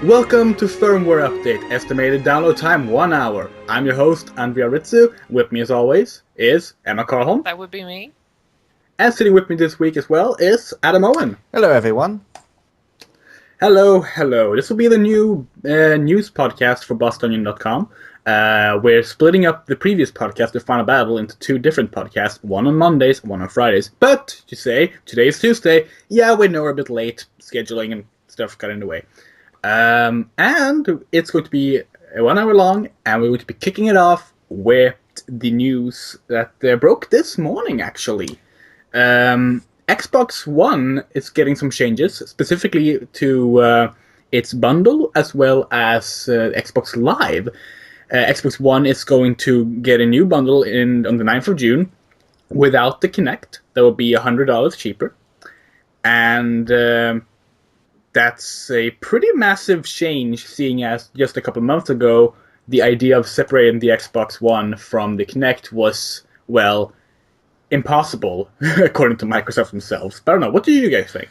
Welcome to Firmware Update, estimated download time 1 hour. I'm your host, Andrea. With me as always is Emma Carlholm. That would be me. And sitting with me this week as well is Adam Owen. Hello everyone. Hello. This will be the new news podcast for BostonUnion.com. We're splitting up the previous podcast, The Final Battle, into two different podcasts, one on Mondays, one on Fridays. But, you say, today is Tuesday. Yeah, we know we're a bit late, scheduling and stuff got in the way. And it's going to be 1 hour long, and we're going to be kicking it off with the news that broke this morning, actually. Xbox One is getting some changes, specifically to its bundle as well as Xbox Live. Xbox One is going to get a new bundle on the 9th of June without the Kinect. That will be $100 cheaper. And that's a pretty massive change, seeing as just a couple months ago, the idea of separating the Xbox One from the Kinect was, well, impossible, according to Microsoft themselves. But I don't know, what do you guys think?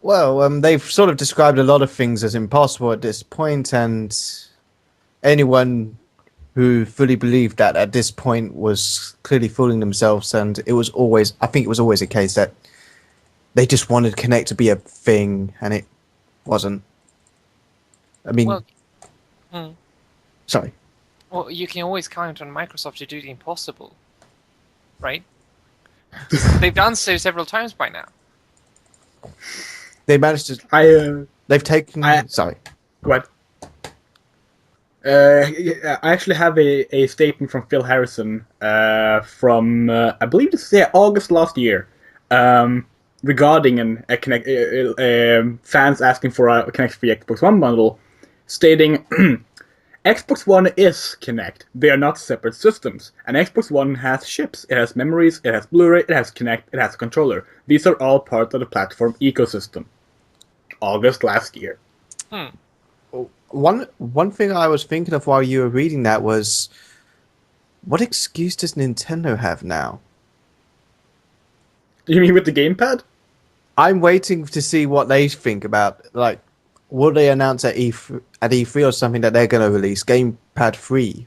Well, they've sort of described a lot of things as impossible at this point, and anyone who fully believed that at this point was clearly fooling themselves. And I think it was always a case that they just wanted Kinect to be a thing, and it wasn't. I mean, sorry. Well, you can always count on Microsoft to do the impossible, right? They've done so several times by now. They managed to. They've taken. Sorry. Go ahead. I actually have a statement from Phil Harrison from I believe this is August last year. Regarding a Kinect, fans asking for a Kinect-free Xbox One bundle, stating, Xbox One is Kinect. They are not separate systems. And Xbox One has chips, it has memories, it has Blu-ray, it has Kinect, it has a controller. These are all part of the platform ecosystem. August last year. One thing I was thinking of while you were reading that was, what excuse does Nintendo have now? You mean with the gamepad? I'm waiting to see what they think about, like, will they announce at E3 or something that they're going to release Gamepad 3?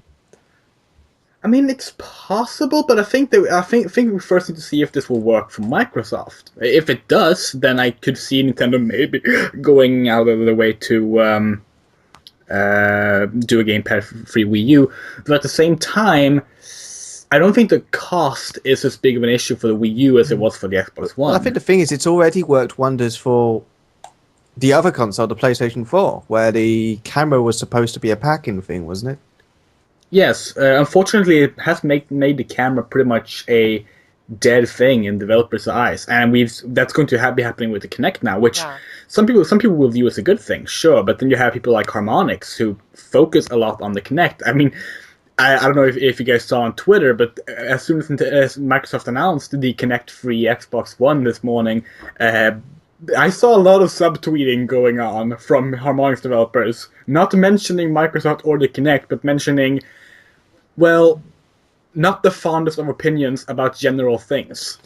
I mean, it's possible, but I think we first need to see if this will work for Microsoft. If it does, then I could see Nintendo maybe going out of the way to do a Gamepad-free Wii U. But at the same time, I don't think the cost is as big of an issue for the Wii U as it was for the Xbox One. Well, I think the thing is, it's already worked wonders for the other console, the PlayStation 4, where the camera was supposed to be a packing thing, wasn't it? Yes. Unfortunately, it has made the camera pretty much a dead thing in developers' eyes, and that's going to be happening with the Kinect now, which some people will view as a good thing, sure. But then you have people like Harmonix who focus a lot on the Kinect. I mean, I don't know if you guys saw on Twitter, but as soon as Microsoft announced the Kinect-free Xbox One this morning, I saw a lot of subtweeting going on from Harmonix developers, not mentioning Microsoft or the Kinect, but mentioning, well, not the fondest of opinions about general things.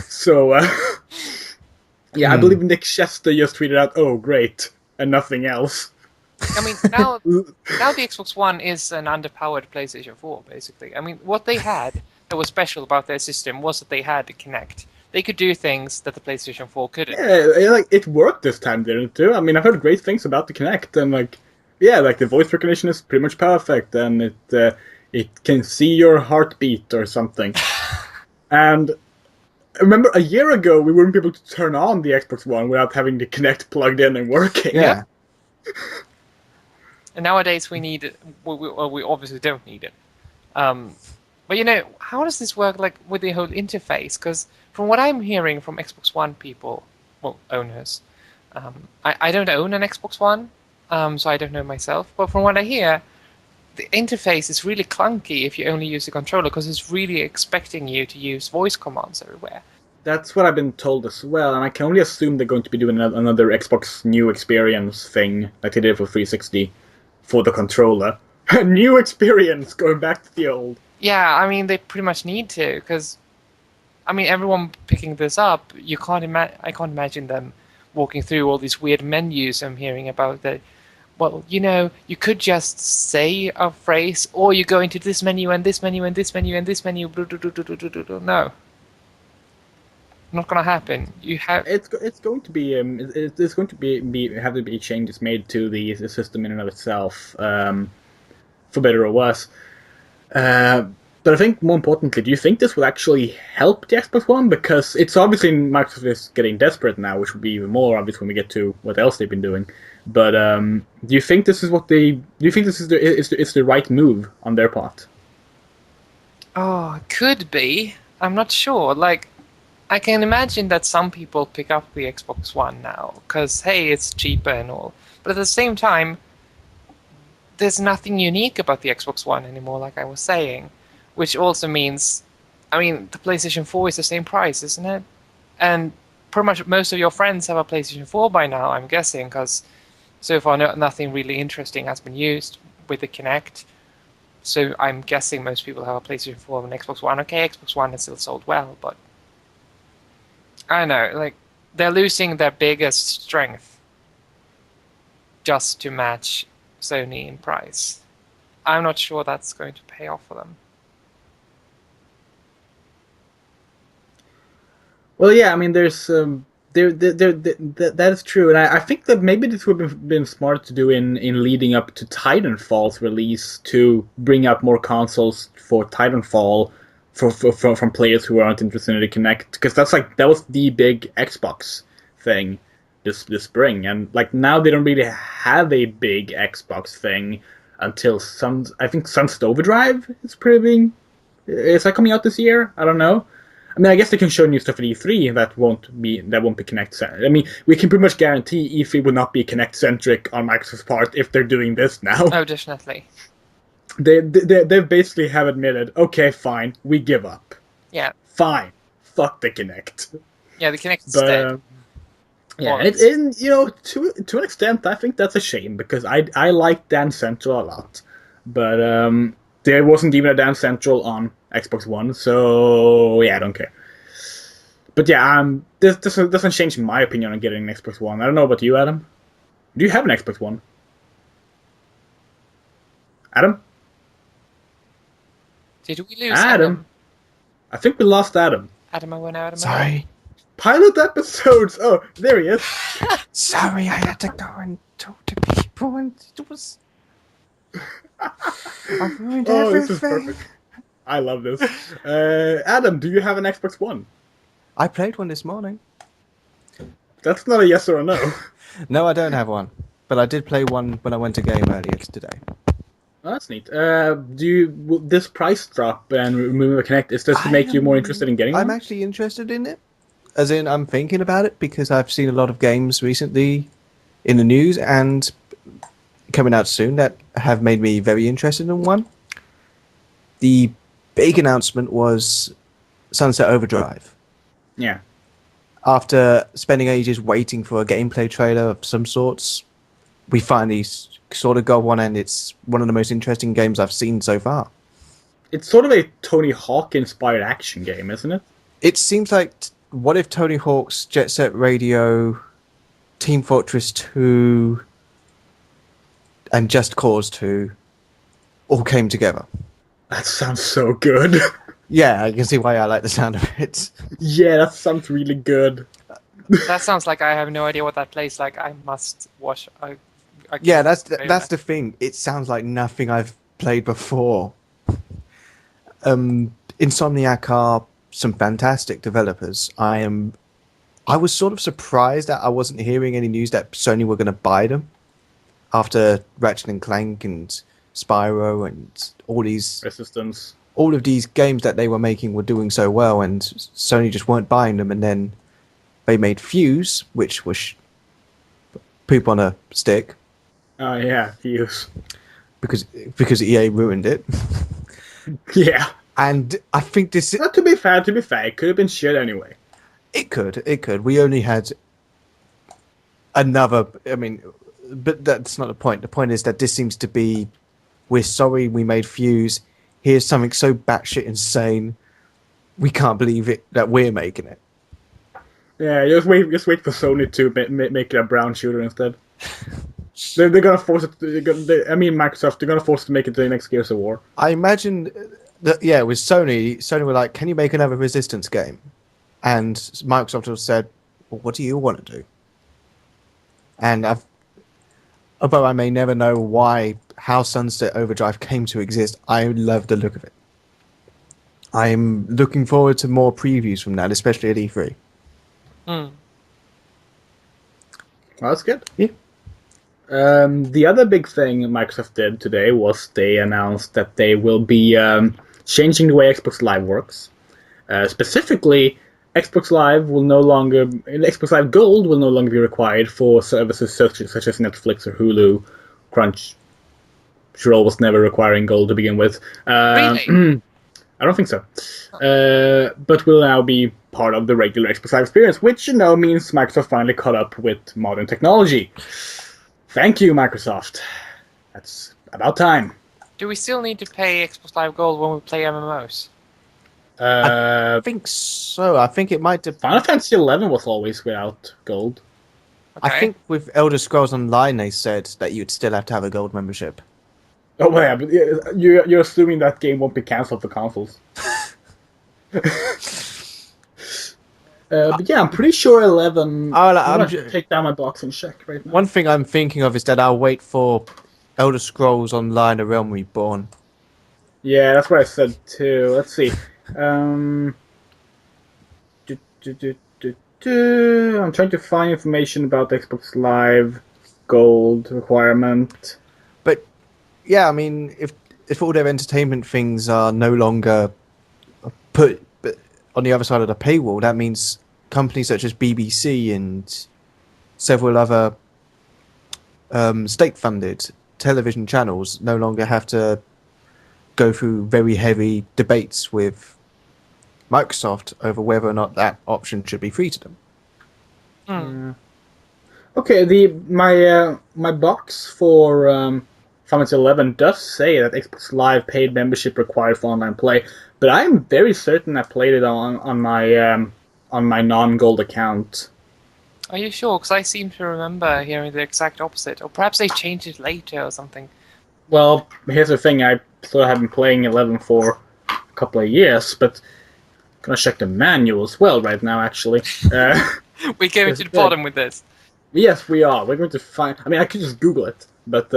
So, I believe Nick Chester just tweeted out, "Oh, great," and nothing else. I mean, now the Xbox One is an underpowered PlayStation 4, basically. I mean, what they had that was special about their system was that they had the Kinect. They could do things that the PlayStation 4 couldn't. Yeah, it worked this time, didn't it? I mean, I've heard great things about the Kinect, and the voice recognition is pretty much perfect, and it can see your heartbeat or something. And remember, a year ago, we wouldn't be able to turn on the Xbox One without having the Kinect plugged in and working. Yeah. And nowadays we need it. We obviously don't need it. But how does this work, like, with the whole interface? Because from what I'm hearing from Xbox One people, well, owners, I don't own an Xbox One, so I don't know myself. But from what I hear, the interface is really clunky if you only use the controller, because it's really expecting you to use voice commands everywhere. That's what I've been told as well, and I can only assume they're going to be doing another Xbox New Experience thing like they did for 360 for the controller. A new experience, going back to the old. Yeah, I mean, they pretty much need to, because, I mean, everyone picking this up, I can't imagine them walking through all these weird menus I'm hearing about that. Well, you could just say a phrase, or you go into this menu and this menu and this menu and this menu. No, not gonna happen. You have it's going to be it's going to be have to be changes made to the system in and of itself, for better or worse. But I think more importantly, do you think this will actually help the Xbox One? Because it's obviously Microsoft is getting desperate now, which will be even more obvious when we get to what else they've been doing. But do you think this is do you think this is the right move on their part? Oh, could be. I'm not sure. Like, I can imagine that some people pick up the Xbox One now because hey, it's cheaper and all. But at the same time, there's nothing unique about the Xbox One anymore, like I was saying. Which also means, I mean, the PlayStation 4 is the same price, isn't it? And pretty much most of your friends have a PlayStation 4 by now, I'm guessing, because so far nothing really interesting has been used with the Kinect. So I'm guessing most people have a PlayStation 4 and an Xbox One. Okay, Xbox One is still sold well, but I don't know, like, they're losing their biggest strength just to match Sony in price. I'm not sure that's going to pay off for them. Well, yeah, I mean, there's that is true, and I think that maybe this would have been smart to do in leading up to Titanfall's release to bring out more consoles for Titanfall from players who aren't interested in the Kinect, because that was the big Xbox thing this spring, and like now they don't really have a big Xbox thing until I think Sun's Overdrive is that coming out this year? I don't know. I mean, I guess they can show new stuff at E3 that won't be Kinect. I mean, we can pretty much guarantee E3 will not be Kinect centric on Microsoft's part if they're doing this now. Oh, definitely. They basically have admitted, okay, fine, we give up. Yeah. Fine, fuck the Kinect. Yeah, the Kinect is dead. Yeah, and to an extent, I think that's a shame because I like Dance Central a lot, but there wasn't even a Dance Central on Xbox One, so yeah, I don't care. But yeah, this doesn't change my opinion on getting an Xbox One. I don't know about you, Adam. Do you have an Xbox One? Adam? Did we lose Adam? I think we lost Adam. Adam, I went out. Sorry. Pilot episodes! Oh, there he is. Sorry, I had to go and talk to people and it was... I've ruined everything. This is perfect. I love this. Adam, do you have an Xbox One? I played one this morning. That's not a yes or a no. No, I don't have one. But I did play one when I went to game earlier today. Oh, that's neat. Will this price drop and removing the Kinect, is this to make you more interested in getting one? I'm actually interested in it. As in, I'm thinking about it because I've seen a lot of games recently in the news and coming out soon that have made me very interested in one. The big announcement was Sunset Overdrive. Yeah. After spending ages waiting for a gameplay trailer of some sorts, we finally sort of got one, and it's one of the most interesting games I've seen so far. It's sort of a Tony Hawk-inspired action game, isn't it? It seems like, what if Tony Hawk's Jet Set Radio, Team Fortress 2, and Just Cause 2 all came together? That sounds so good. Yeah, I can see why I like the sound of it. Yeah, that sounds really good. That sounds like I have no idea what that plays like. I must watch. Yeah, that's the thing. It sounds like nothing I've played before. Insomniac are some fantastic developers. I was sort of surprised that I wasn't hearing any news that Sony were going to buy them after Ratchet and Clank and Spyro and all these Resistance. All of these games that they were making were doing so well, and Sony just weren't buying them. And then they made Fuse, which was poop on a stick. Oh yeah, Fuse. Because EA ruined it. Yeah. And I think this... To be fair, it could have been shit anyway. It could. We only had another... I mean, but that's not the point. The point is that this seems to be... We're sorry we made Fuse. Here's something so batshit insane. We can't believe it that we're making it. Yeah, just wait for Sony to make it a brown shooter instead. They're gonna force it. Microsoft. They're gonna force it to make it the next Gears of War. I imagine that, yeah, with Sony, Sony were like, "Can you make another Resistance game?" And Microsoft have said, "Well, what do you want to do?" And although I may never know how Sunset Overdrive came to exist, I love the look of it. I'm looking forward to more previews from that, especially at E3. Mm. Well, that's good. Yeah. The other big thing Microsoft did today was they announced that they will be changing the way Xbox Live works. Specifically, Xbox Live Gold will no longer be required for services such as Netflix or Hulu. Crunchyroll was never requiring Gold to begin with. Really? I don't think so. But will now be part of the regular Xbox Live experience, which means Microsoft finally caught up with modern technology. Thank you, Microsoft. That's about time. Do we still need to pay Xbox Live Gold when we play MMOs? I think so. I think it might depend. Final Fantasy XI was always without gold. Okay. I think with Elder Scrolls Online, they said that you'd still have to have a gold membership. Oh yeah, but you're assuming that game won't be cancelled for consoles. But yeah, I'm pretty sure 11. I'm gonna take down my box and check right now. One thing I'm thinking of is that I'll wait for Elder Scrolls Online: A Realm Reborn. Yeah, that's what I said too. Let's see. I'm trying to find information about the Xbox Live Gold requirement. But yeah, I mean, if all their entertainment things are no longer put on the other side of the paywall, that means companies such as BBC and several other state-funded television channels no longer have to go through very heavy debates with Microsoft over whether or not that option should be free to them. Mm. Okay, my box for Final Fantasy 11 does say that Xbox Live paid membership required for online play, but I'm very certain I played it on my non-gold account. Are you sure? Because I seem to remember hearing the exact opposite. Or perhaps they changed it later or something. Well, here's the thing. I sort of have been playing 11 for a couple of years, but I'm going to check the manual as well right now, actually. We're going to the bottom with this. Yes, we are. We're going to find... I mean, I could just Google it, but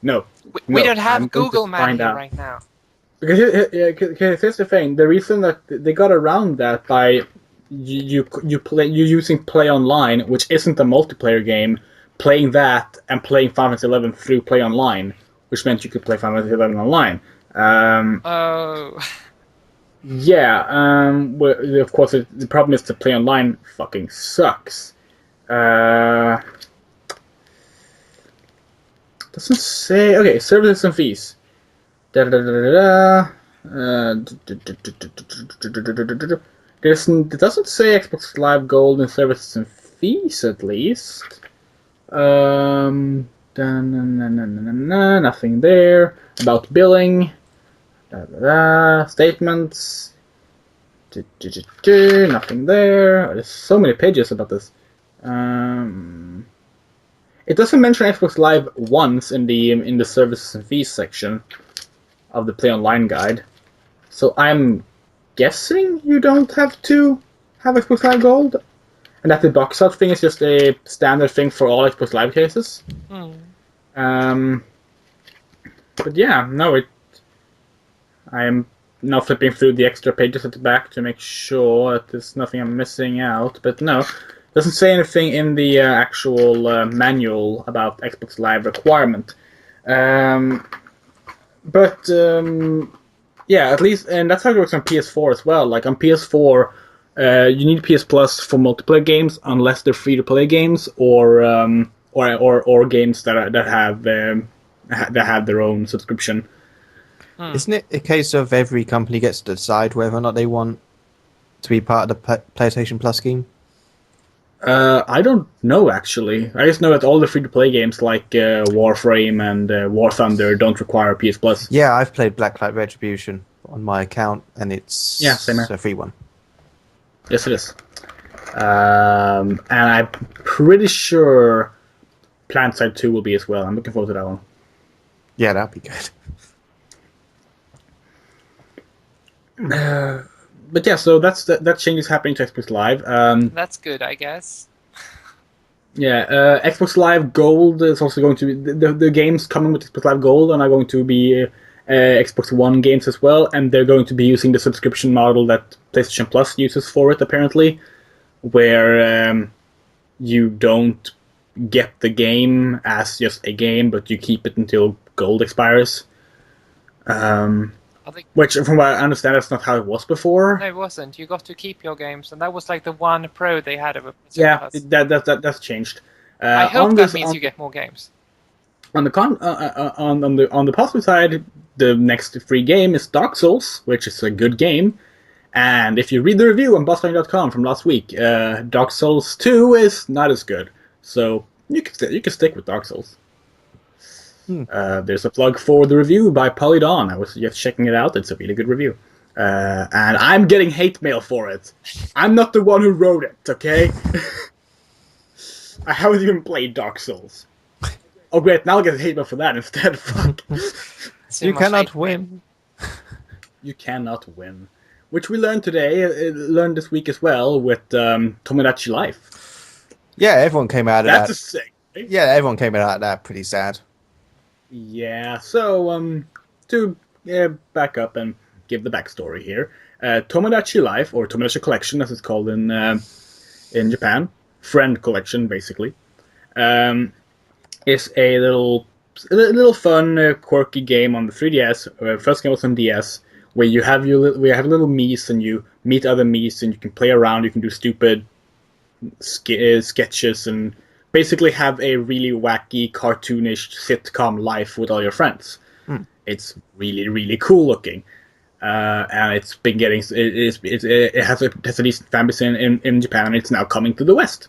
no. We don't have Google Map here right now. Because here's the thing. The reason that they got around that by you using Play Online, which isn't a multiplayer game, playing that and playing Final Fantasy 11 through Play Online, which meant you could play Final Fantasy 11 online. Oh. Yeah. Well, of course, the problem is the Play Online fucking sucks. Doesn't say. Okay, services and fees. It doesn't say Xbox Live Gold and services and fees, at least. Nothing there. About billing. Statements. Nothing there. There's so many pages about this. It doesn't mention Xbox Live once in the services and fees section of the Play Online guide. So I'm guessing you don't have to have Xbox Live Gold, and that the box out thing is just a standard thing for all Xbox Live cases. But yeah, no, I am now flipping through the extra pages at the back to make sure that there's nothing I'm missing out. But no, it doesn't say anything in the actual manual about Xbox Live requirement. Yeah, at least, and that's how it works on PS4 as well. Like on PS4, you need PS Plus for multiplayer games unless they're free-to-play games or games that have their own subscription. Isn't it a case of every company gets to decide whether or not they want to be part of the PlayStation Plus scheme? I don't know, actually. I just know that all the free-to-play games like Warframe and War Thunder don't require PS Plus. Yeah, I've played Blacklight Retribution on my account, and it's same here. a free one. Yes, it is. And I'm pretty sure PlanetSide 2 will be as well. I'm looking forward to that one. Yeah, that'd be good. But yeah, so that change is happening to Xbox Live. That's good, I guess. Yeah, Xbox Live Gold is also going to be the games coming with Xbox Live Gold are now going to be Xbox One games as well, and they're going to be using the subscription model that PlayStation Plus uses for it, apparently, where you don't get the game as just a game, but you keep it until Gold expires. Which, from what I understand, that's not how it was before. No, it wasn't. You got to keep your games, and that was like the one pro they had over PlayStation Yeah, Plus. that's changed. I hope that means you get more games. On the positive side, the next free game is Dark Souls, which is a good game. And if you read the review on BossLane.com from last week, Dark Souls 2 is not as good. So you can stick with Dark Souls. There's a plug for the review by Polydon. I was just checking it out. It's a really good review. And I'm getting hate mail for it. I'm not the one who wrote it, okay? I haven't even played Dark Souls. Oh great, now I'll get hate mail for that instead. Fuck. You cannot win. You cannot win. Which we learned today, learned this week as well with Tomodachi Life. Yeah, everyone came out of that. That's a sick. Yeah, everyone came out of that pretty sad. Yeah, so to back up and give the backstory here, Tomodachi Life, or Tomodachi Collection as it's called in Japan, Friend Collection basically, is a little fun, quirky game on the 3DS. First game was on DS, where you have little Miis and you meet other Miis and you can play around. You can do stupid sketches and basically have a really wacky, cartoonish sitcom life with all your friends. It's really, really cool looking, and it's been getting it has a decent fan base in Japan, and it's now coming to the West.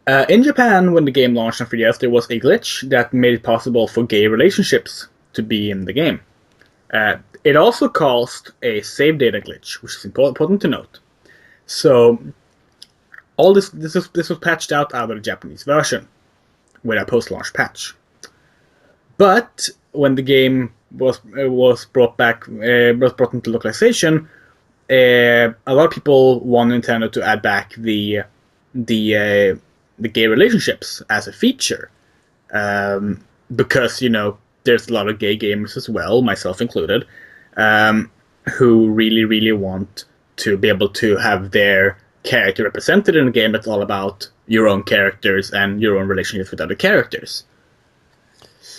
In Japan, when the game launched on 3DS, there was a glitch that made it possible for gay relationships to be in the game. It also caused a save data glitch, which is important to note. So all this was patched out of the Japanese version with a post-launch patch. But when the game was brought into localization, a lot of people want Nintendo to add back the gay relationships as a feature, because there's a lot of gay gamers as well, myself included, who really, really want to be able to have their character represented in a game that's all about your own characters and your own relationships with other characters.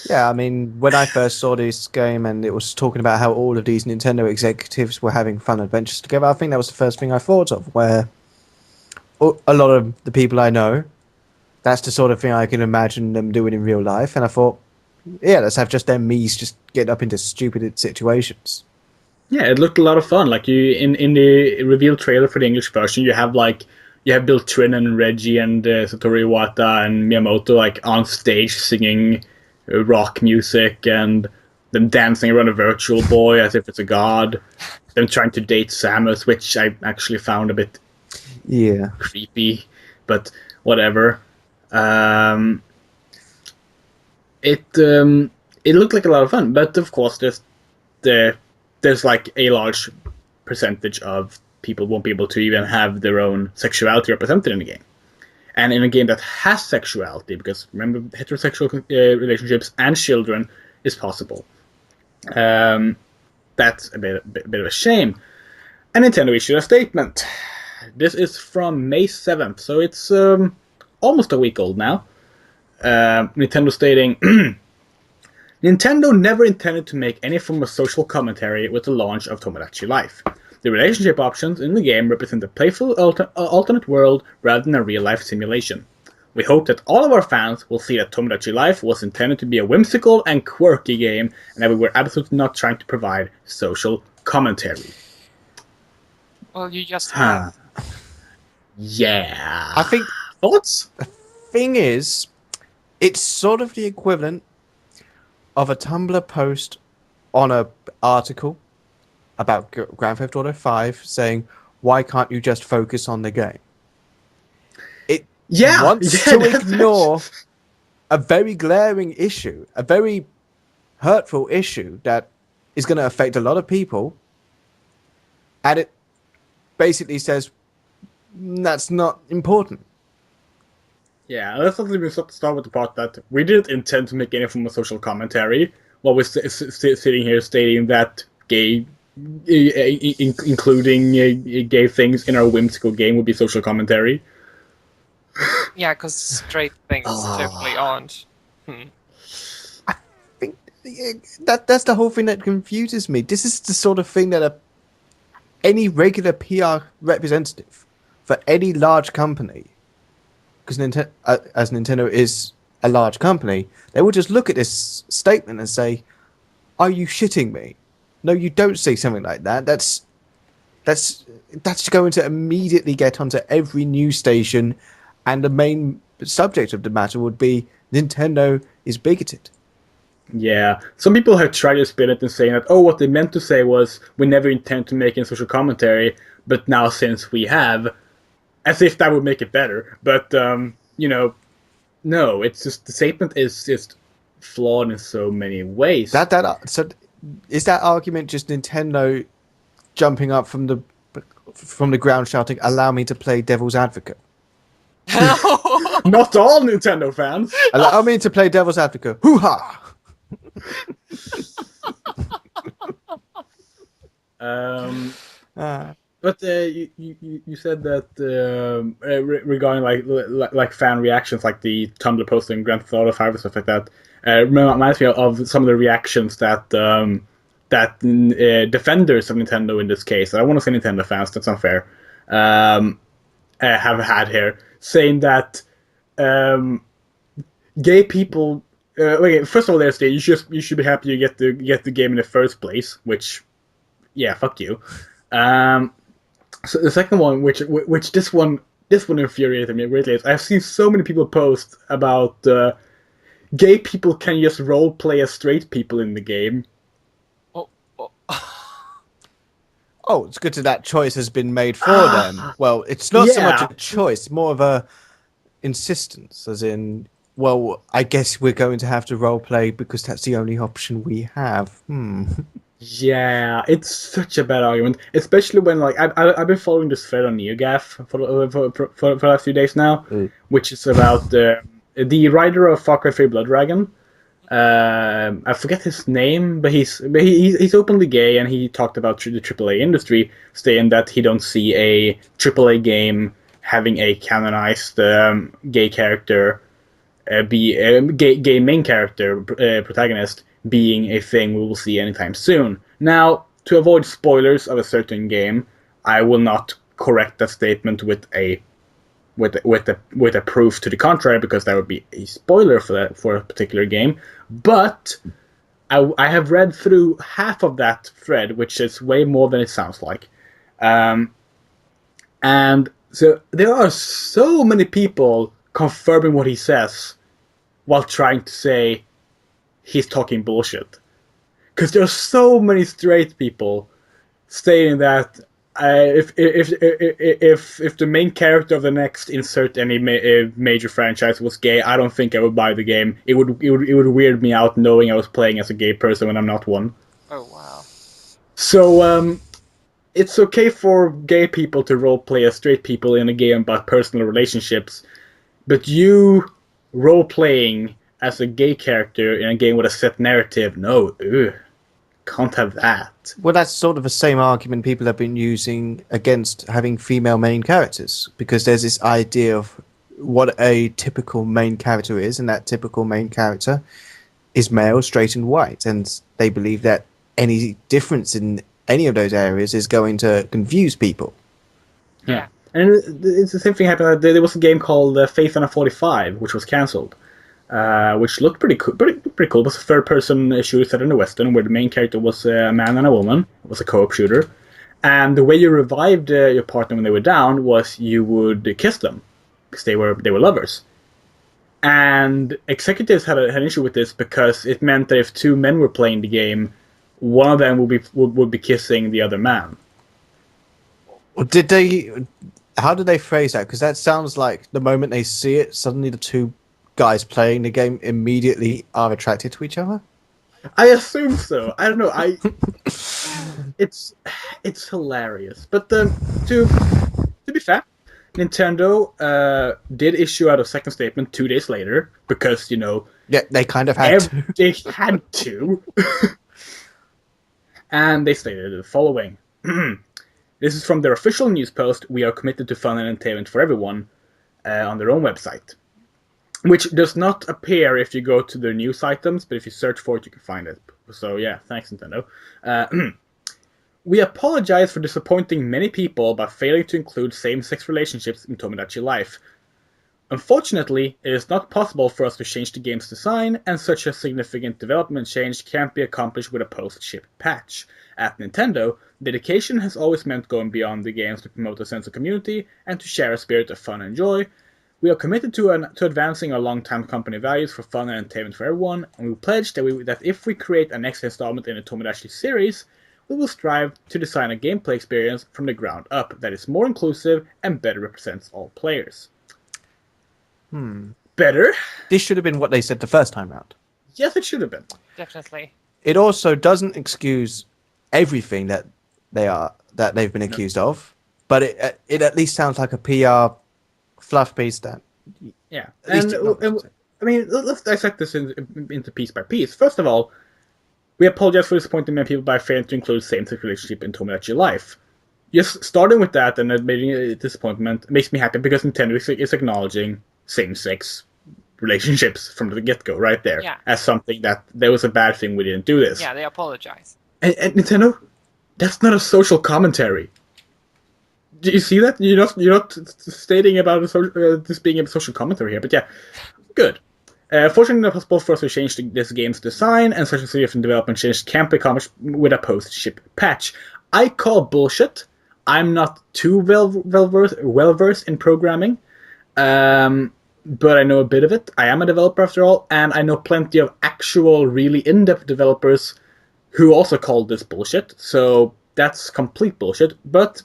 Yeah, I mean, when I first saw this game and it was talking about how all of these Nintendo executives were having fun adventures together, I think that was the first thing I thought of, where a lot of the people I know, that's the sort of thing I can imagine them doing in real life. And I thought, yeah, let's have just them Miis just get up into stupid situations. Yeah, it looked a lot of fun. Like in the reveal trailer for the English version, you have Bill Trin and Reggie and Satoru Iwata and Miyamoto like on stage singing rock music, and them dancing around a Virtual Boy as if it's a god. Them trying to date Samus, which I actually found a bit creepy, but whatever. It looked like a lot of fun, but of course there's like a large percentage of people won't be able to even have their own sexuality represented in the game. And in a game that has sexuality, because remember, heterosexual relationships and children is possible. That's a bit of a shame. And Nintendo issued a statement. This is from May 7th, so it's almost a week old now. Nintendo stating, Nintendo never intended to make any form of social commentary with the launch of Tomodachi Life. The relationship options in the game represent a playful alternate world rather than a real-life simulation. We hope that all of our fans will see that Tomodachi Life was intended to be a whimsical and quirky game, and that we were absolutely not trying to provide social commentary. Well, you just have. Yeah. I think thoughts? The thing is, it's sort of the equivalent of a Tumblr post on an article about Grand Theft Auto 5 saying, why can't you just focus on the game? wants to ignore a very glaring issue, a very hurtful issue that is going to affect a lot of people, and it basically says that's not important. Yeah, let's not even start with the part that we didn't intend to make any form of social commentary while we're sitting here stating that gay, including gay things in our whimsical game would be social commentary. Yeah, because straight things totally aren't. I think that's the whole thing that confuses me. This is the sort of thing that any regular PR representative for any large company, because as Nintendo is a large company, they will just look at this statement and say, "Are you shitting me? No, you don't say something like that. That's going to immediately get onto every news station, and the main subject of the matter would be Nintendo is bigoted." Yeah, some people have tried to spin it and saying that, what they meant to say was, we never intend to make any social commentary, but now since we have, as if that would make it better. But, no, it's just, the statement is just flawed in so many ways. So is that argument just Nintendo jumping up from the ground shouting, "Allow me to play devil's advocate"? Not all Nintendo fans! Allow me to play devil's advocate. Hoo-ha! But you said that regarding like fan reactions, like the Tumblr post in Grand Theft Auto 5 and stuff like that, reminds me of some of the reactions that defenders of Nintendo in this case, I want to say Nintendo fans, that's unfair, have had here, saying that gay people. First of all, there's you should be happy you get the game in the first place, which, yeah, fuck you. So the second one, which this one infuriated me greatly, is I've seen so many people post about gay people can just role play as straight people in the game. Oh, it's good that choice has been made for them. Well, it's not so much a choice, more of a insistence, as in, well, I guess we're going to have to roleplay because that's the only option we have. Yeah, it's such a bad argument, especially when I've been following this thread on NeoGAF for the last few days now, which is about the writer of Far Cry 3 Blood Dragon. I forget his name, but he's openly gay, and he talked about the AAA industry, saying that he don't see a AAA game having a canonized gay character, be a gay main character protagonist being a thing we will see anytime soon. Now, to avoid spoilers of a certain game, I will not correct that statement with a proof to the contrary, because that would be a spoiler for a particular game. But I have read through half of that thread, which is way more than it sounds like, and so there are so many people confirming what he says while trying to say he's talking bullshit. Because there are so many straight people saying that if the main character of the next insert any major franchise was gay, I don't think I would buy the game. It would weird me out knowing I was playing as a gay person when I'm not one. Oh wow. So it's okay for gay people to roleplay as straight people in a game about personal relationships, but you role-playing as a gay character in a game with a set narrative, no, can't have that. Well, that's sort of the same argument people have been using against having female main characters, because there's this idea of what a typical main character is, and that typical main character is male, straight, and white, and they believe that any difference in any of those areas is going to confuse people. Yeah. And it's the same thing happened. There was a game called Faith on a 45, which was cancelled, which looked pretty cool. Pretty cool. It was a third-person shooter set in the Western, where the main character was a man and a woman. It was a co-op shooter, and the way you revived your partner when they were down was you would kiss them, because they were lovers. And executives had an issue with this, because it meant that if two men were playing the game, one of them would be kissing the other man. Did they How do they phrase that? Because that sounds like the moment they see it, suddenly the two guys playing the game immediately are attracted to each other. I assume so. I don't know. It's hilarious. But to be fair, Nintendo did issue out a second statement 2 days later because Yeah, they kind of had to. they had to, and they stated the following. This is from their official news post. We are committed to fun and entertainment for everyone on their own website, which does not appear if you go to their news items, but if you search for it, you can find it. So yeah, thanks Nintendo. We apologize for disappointing many people by failing to include same-sex relationships in Tomodachi Life. Unfortunately, it is not possible for us to change the game's design, and such a significant development change can't be accomplished with a post-ship patch. At Nintendo, dedication has always meant going beyond the games to promote a sense of community and to share a spirit of fun and joy. We are committed to advancing our long-time company values for fun and entertainment for everyone, and we pledge that if we create a next installment in the Tomodachi series, we will strive to design a gameplay experience from the ground up that is more inclusive and better represents all players. Better? This should have been what they said the first time round. Yes, it should have been. Definitely. It also doesn't excuse everything that they've been accused of, but it at least sounds like a PR fluff piece that. Yeah, and I mean, let's dissect this into piece by piece. First of all, we apologize for disappointing many people by failing to include same-sex relationship in Tomodachi Life. Just starting with that and admitting a disappointment makes me happy because Nintendo is acknowledging same-sex relationships from the get-go, right there, as something that there was a bad thing we didn't do this. Yeah, they apologize. And Nintendo, that's not a social commentary. Do you see that? You're not stating about this being a social commentary here, but yeah, good. Fortunately, not possible for us to change this game's design, and such a significant development change can't be accomplished with a post-ship patch. I call bullshit. I'm not too well versed in programming, but I know a bit of it. I am a developer after all, and I know plenty of actual, really in-depth developers who also call this bullshit. So that's complete bullshit, but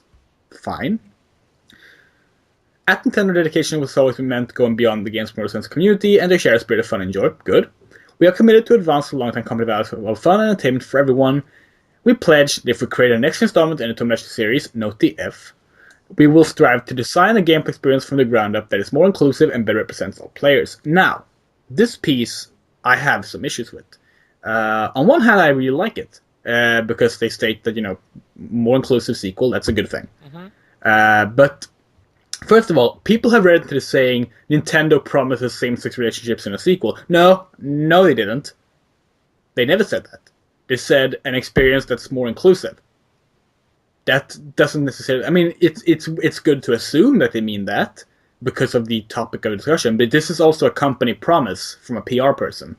fine. At Nintendo, dedication was always been meant going beyond the game's more sense of community and to share a spirit of fun and joy. Good. We are committed to advance the long-term company values of fun and entertainment for everyone. We pledge that if we create a next installment in the Tomodachi series, note the F, we will strive to design a gameplay experience from the ground up that is more inclusive and better represents all players. Now, this piece I have some issues with. On one hand, I really like it because they state that more inclusive sequel, that's a good thing. But first of all, people have read into this saying Nintendo promises same-sex relationships in a sequel. No, they didn't. They never said that. They said an experience that's more inclusive. That doesn't necessarily. I mean, it's good to assume that they mean that because of the topic of discussion. But this is also a company promise from a PR person.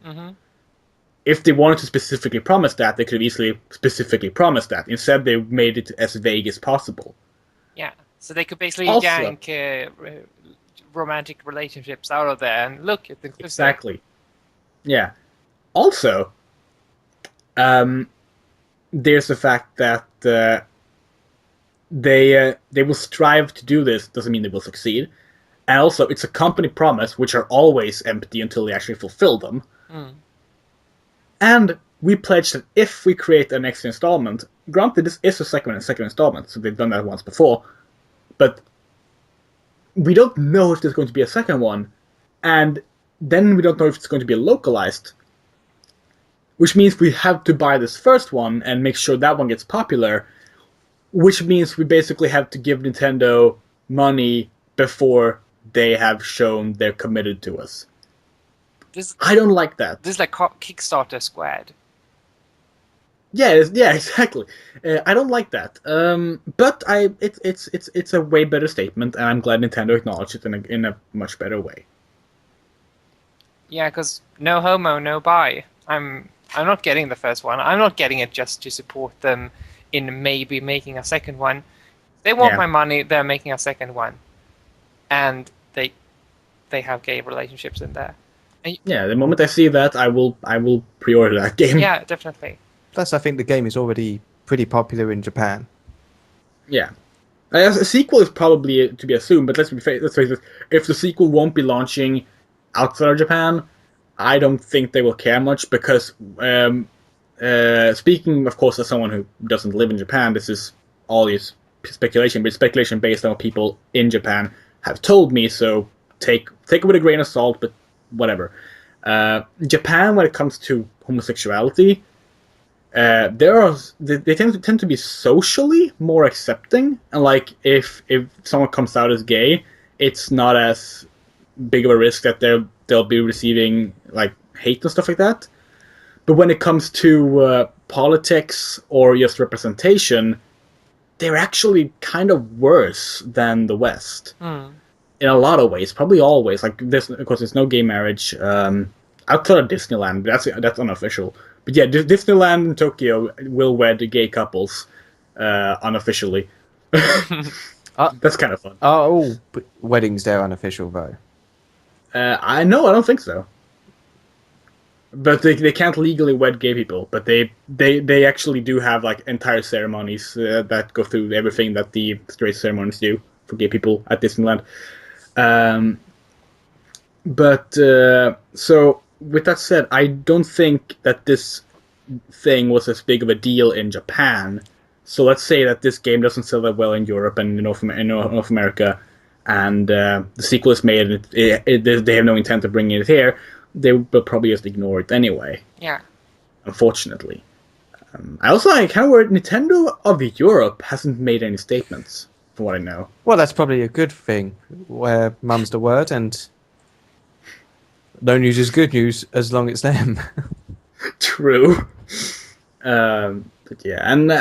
If they wanted to specifically promise that, they could have easily specifically promised that. Instead, they made it as vague as possible. Yeah, so they could basically yank romantic relationships out of there, and look, it's inclusive. Exactly. Yeah. Also, there's the fact that they will strive to do this. Doesn't mean they will succeed. And also, it's a company promise, which are always empty until they actually fulfill them. And we pledge that if we create a next installment, granted this is a second installment, so they've done that once before, but we don't know if there's going to be a second one, and then we don't know if it's going to be localized, which means we have to buy this first one and make sure that one gets popular, which means we basically have to give Nintendo money before they have shown they're committed to us. I don't like that. This is like Kickstarter squared. Yeah, exactly. I don't like that. But it's a way better statement, and I'm glad Nintendo acknowledged it in a much better way. Yeah, because no homo, no bi. I'm not getting the first one. I'm not getting it just to support them in maybe making a second one. They want my money. They're making a second one, and they have gay relationships in there. Yeah, the moment I see that, I will pre-order that game. Yeah, definitely. Plus, I think the game is already pretty popular in Japan. Yeah. A sequel is probably to be assumed, but let's face it. If the sequel won't be launching outside of Japan, I don't think they will care much because, speaking, of course, as someone who doesn't live in Japan, this is all is speculation, but it's speculation based on what people in Japan have told me. So take it with a grain of salt, but whatever. Japan, when it comes to homosexuality, they tend to be socially more accepting, and like if someone comes out as gay, it's not as big of a risk that they'll be receiving like hate and stuff like that. But when it comes to politics or just representation, they're actually kind of worse than the West in a lot of ways. Probably always. Like this, of course, there's no gay marriage outside of Disneyland. But that's unofficial. But yeah, Disneyland and Tokyo will wed gay couples unofficially. That's kind of fun. Are all weddings there unofficial though? I don't think so. But they can't legally wed gay people. But they actually do have like entire ceremonies that go through everything that the straight ceremonies do for gay people at Disneyland. So with that said, I don't think that this thing was as big of a deal in Japan. So let's say that this game doesn't sell that well in Europe and in North America, and the sequel is made, and they have no intent of bringing it here. They will probably just ignore it anyway. Yeah. Unfortunately. I also kind of worried Nintendo of Europe hasn't made any statements, from what I know. Well, that's probably a good thing, where mum's the word, and no news is good news as long as it's them. True. But yeah, and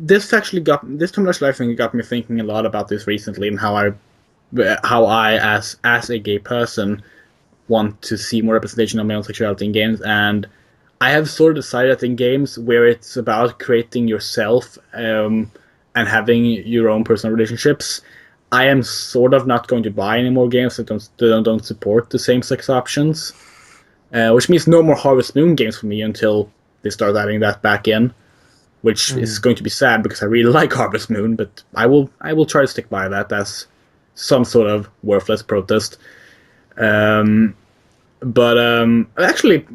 this Too Much Life thing got me thinking a lot about this recently, and how I as a gay person want to see more representation of male sexuality in games. And I have sort of decided that in games where it's about creating yourself and having your own personal relationships, I am sort of not going to buy any more games that don't support the same-sex options. Which means no more Harvest Moon games for me until they start adding that back in, which is going to be sad because I really like Harvest Moon, but I will try to stick by that as some sort of worthless protest. Actually,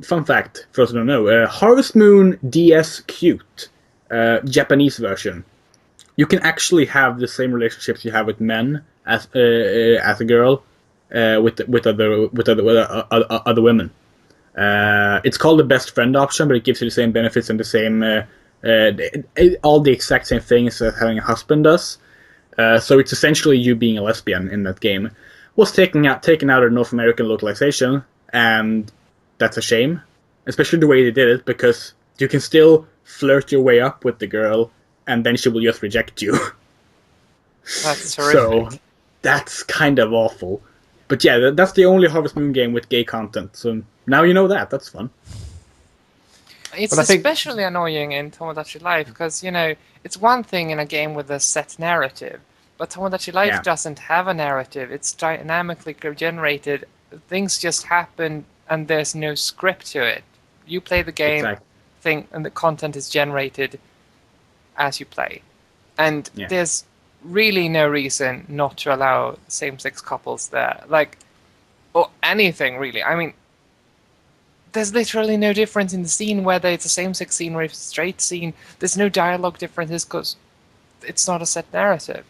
fun fact for those who don't know, Harvest Moon DS Cute, Japanese version, you can actually have the same relationships you have with men as a girl with other women. It's called the best friend option, but it gives you the same benefits and the same all the exact same things that having a husband does. So it's essentially you being a lesbian in that game. Was taken out of North American localization, and that's a shame, especially the way they did it, because you can still flirt your way up with the girl, and then she will just reject you. That's terrific. So that's kind of awful. But yeah, that's the only Harvest Moon game with gay content. So now you know that. That's fun. It's especially annoying in Tomodachi Life because, it's one thing in a game with a set narrative, but Tomodachi Life doesn't have a narrative. It's dynamically generated. Things just happen, and there's no script to it. You play the game, and the content is generated as you play. And there's really no reason not to allow same-sex couples there. Or anything, really. I mean, there's literally no difference in the scene whether it's a same-sex scene or a straight scene. There's no dialogue differences because it's not a set narrative.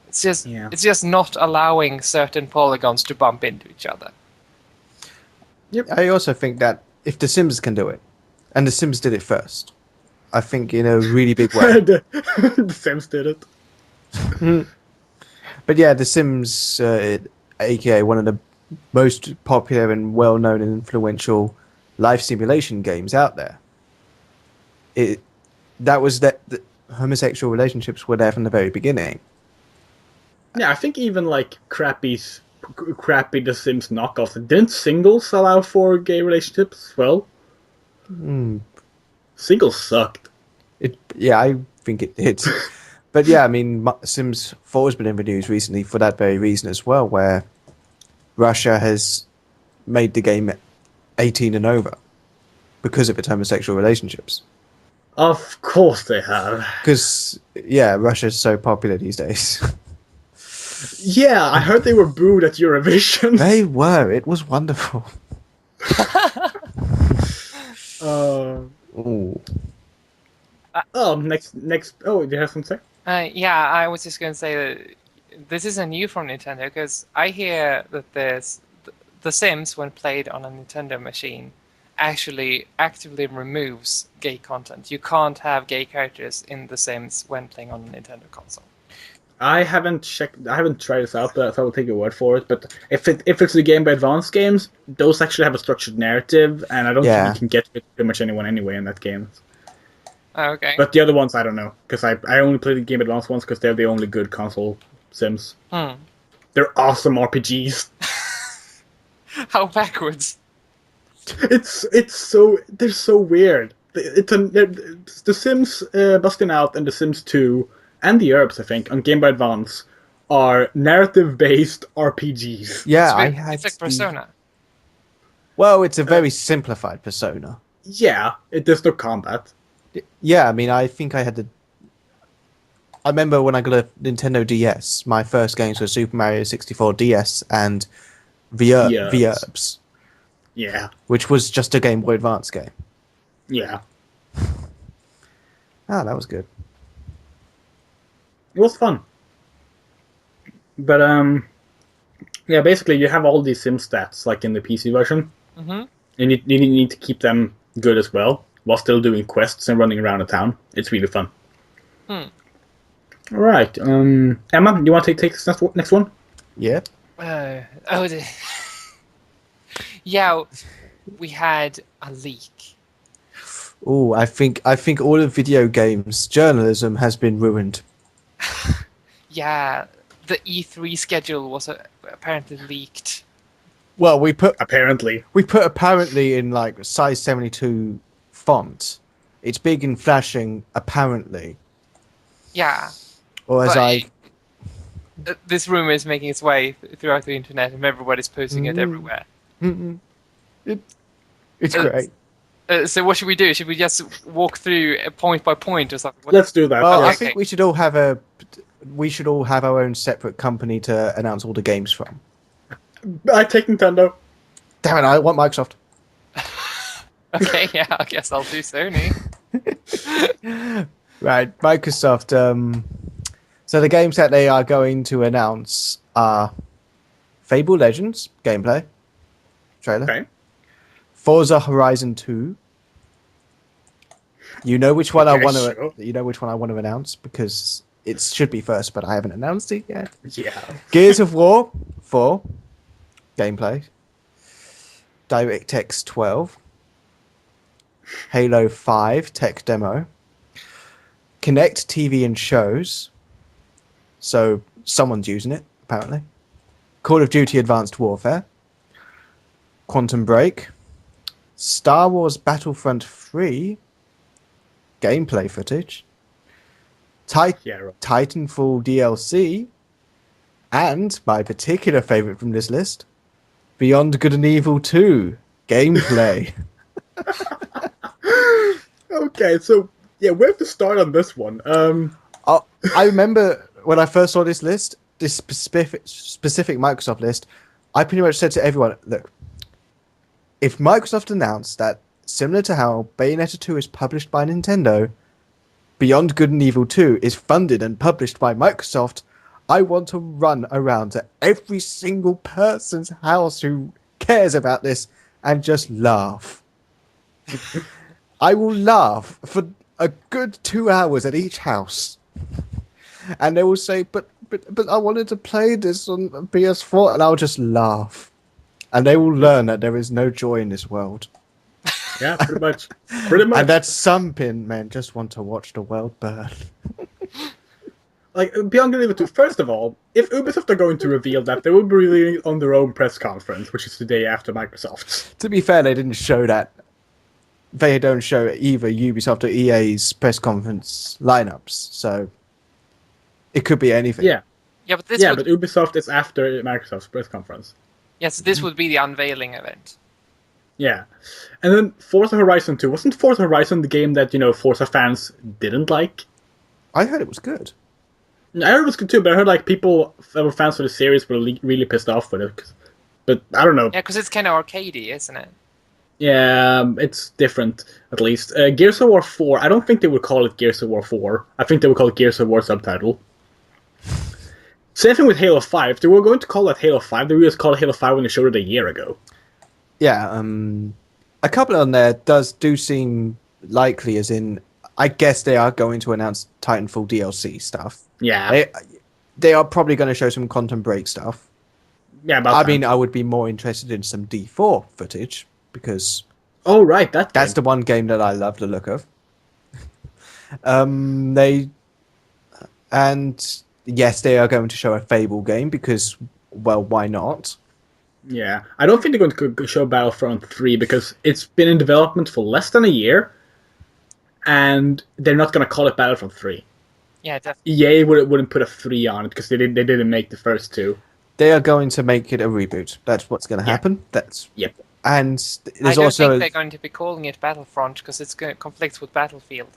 It's just not allowing certain polygons to bump into each other. Yep. I also think that if The Sims can do it, and The Sims did it first, I think in a really big way. The Sims did it. But yeah, The Sims, aka one of the most popular and well-known and influential life simulation games out there. The homosexual relationships were there from the very beginning. Yeah, I think even crappy The Sims knockoffs. Didn't singles allow for gay relationships as well? Singles sucked. I think it did. But yeah, I mean, Sims 4 has been in the news recently for that very reason as well, where Russia has made the game 18 and over because of its homosexual relationships. Of course they have. Because, yeah, Russia's so popular these days. Yeah, I heard they were booed at Eurovision. They were. It was wonderful. Ooh. Next. Oh, do you have something to say? Yeah, I was just going to say that this isn't new from Nintendo, because I hear that there's The Sims, when played on a Nintendo machine, actually actively removes gay content. You can't have gay characters in The Sims when playing on a Nintendo console. I haven't checked. I haven't tried this out, but I will take your word for it. But if it's the Game Boy Advance games, those actually have a structured narrative, and I don't think you can get with pretty much anyone anyway in that game. Oh, okay. But the other ones, I don't know, because I only played the Game Boy Advance ones because they're the only good console Sims. They're awesome RPGs. How backwards? It's so they're so weird. The Sims Busting Out and The Sims 2 and the Herbs, I think, on Game Boy Advance are narrative-based RPGs. Yeah, it's like Persona. Well, it's a very simplified Persona. Yeah, there's no combat. Yeah, I mean, I think I had the. I remember when I got a Nintendo DS, my first games were Super Mario 64 DS and the Herbs. Yeah. Which was just a Game Boy Advance game. Yeah. Ah, that was good. It was fun. But, yeah, basically you have all these sim stats, like in the PC version. Mm-hmm. And you need to keep them good as well, while still doing quests and running around the town. It's really fun. Alright, Emma, you want to take this next one? Yeah. Yeah, we had a leak. Oh, I think all of video games journalism has been ruined. Yeah, the E3 schedule was apparently leaked. Well, we put apparently in like size 72 font. It's big and flashing apparently. Yeah. Or as this rumor is making its way throughout the internet, and everybody's posting it everywhere. It's great. So what should we do? Should we just walk through point by point or something? Let's do that. Well, I think we should all have our own separate company to announce all the games from. I take Nintendo. Damn it, I want Microsoft. Okay, yeah, I guess I'll do Sony. Right, Microsoft. So the games that they are going to announce are Fable Legends gameplay trailer. Okay. Forza Horizon 2. You know which one I want to. Sure. You know which one I want to announce because it should be first, but I haven't announced it yet. Yeah. Gears of War 4 gameplay. DirectX 12. Halo 5 tech demo. Kinect TV and shows. So someone's using it apparently. Call of Duty Advanced Warfare. Quantum Break. Star Wars Battlefront 3 gameplay footage, Titanfall DLC, and my particular favorite from this list, Beyond Good and Evil 2 gameplay. Okay, so yeah, where to start on this one? I remember when I first saw this list, this specific Microsoft list, I pretty much said to everyone, look, if Microsoft announced that, similar to how Bayonetta 2 is published by Nintendo, Beyond Good and Evil 2 is funded and published by Microsoft, I want to run around to every single person's house who cares about this and just laugh. I will laugh for a good 2 hours at each house. And they will say, but I wanted to play this on PS4, and I'll just laugh. And they will learn that there is no joy in this world. Yeah, pretty much. Pretty much. And that some men just want to watch the world burn. Like, Beyond Good and Evil 2, first of all, if Ubisoft are going to reveal that, they will be revealing it on their own press conference, which is the day after Microsoft's. To be fair, they didn't show that. They don't show either Ubisoft or EA's press conference lineups, so it could be anything. Yeah. Yeah, but but Ubisoft is after Microsoft's press conference. Yes, this would be the unveiling event. Yeah. And then Forza Horizon 2. Wasn't Forza Horizon the game that, Forza fans didn't like? I heard it was good. I heard it was good too, but I heard like people that were fans of the series were really pissed off with it. But I don't know. Yeah, because it's kind of arcadey, isn't it? Yeah, it's different, at least. Gears of War 4, I don't think they would call it Gears of War 4. I think they would call it Gears of War subtitle. Same thing with Halo 5. They were going to call that Halo 5. They just called it Halo 5 when they showed it a year ago. Yeah, a couple on there do seem likely, as in, I guess they are going to announce Titanfall DLC stuff. Yeah. They are probably going to show some Quantum Break stuff. Yeah, I mean, I would be more interested in some D4 footage, because... Oh, right, that's the one game that I love the look of. And yes, they are going to show a Fable game, because, well, why not? Yeah, I don't think they're going to show Battlefront 3 because it's been in development for less than a year, and they're not going to call it Battlefront 3. Yeah, definitely. EA wouldn't put a 3 on it because they didn't make the first two. They are going to make it a reboot. That's what's going to happen. Yep. And I don't think they're going to be calling it Battlefront because it's going to conflict with Battlefield.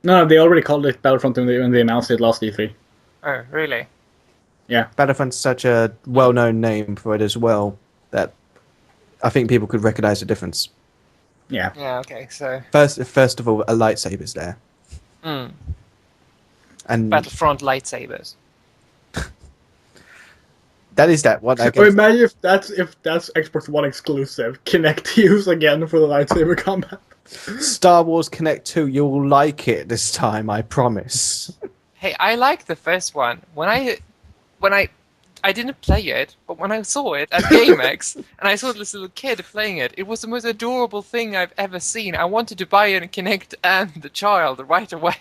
No, they already called it Battlefront when they announced it last E3. Oh, really? Yeah. Battlefront's such a well-known name for it as well that I think people could recognize the difference. Yeah. Yeah, okay, so... First of all, a lightsaber's there. And Battlefront lightsabers. that is that one. Or imagine if that's Xbox One exclusive. Kinect use again for the lightsaber combat. Star Wars Connect 2, you'll like it this time, I promise. Hey, I like the first one. When I didn't play it, but when I saw it at GameX, and I saw this little kid playing it, it was the most adorable thing I've ever seen. I wanted to buy a Kinect and the child right away.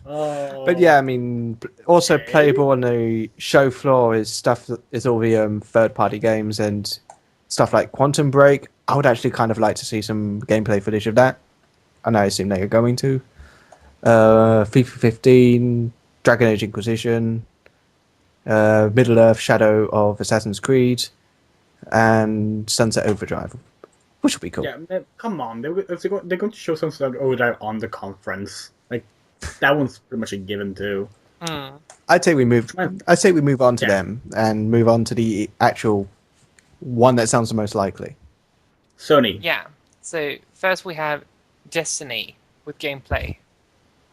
But yeah, I mean, also playable on the show floor is all the third-party games and stuff like Quantum Break. I would actually kind of like to see some gameplay footage of that. And I assume they are going to. FIFA 15, Dragon Age Inquisition, Middle-earth: Shadow of Assassin's Creed, and Sunset Overdrive, which will be cool. Yeah, man, come on. They're going to show Sunset Overdrive on the conference. Like, that one's pretty much a given, too. I'd say we move on to them and move on to the actual one that sounds the most likely. Sony. Yeah. So first we have Destiny with gameplay.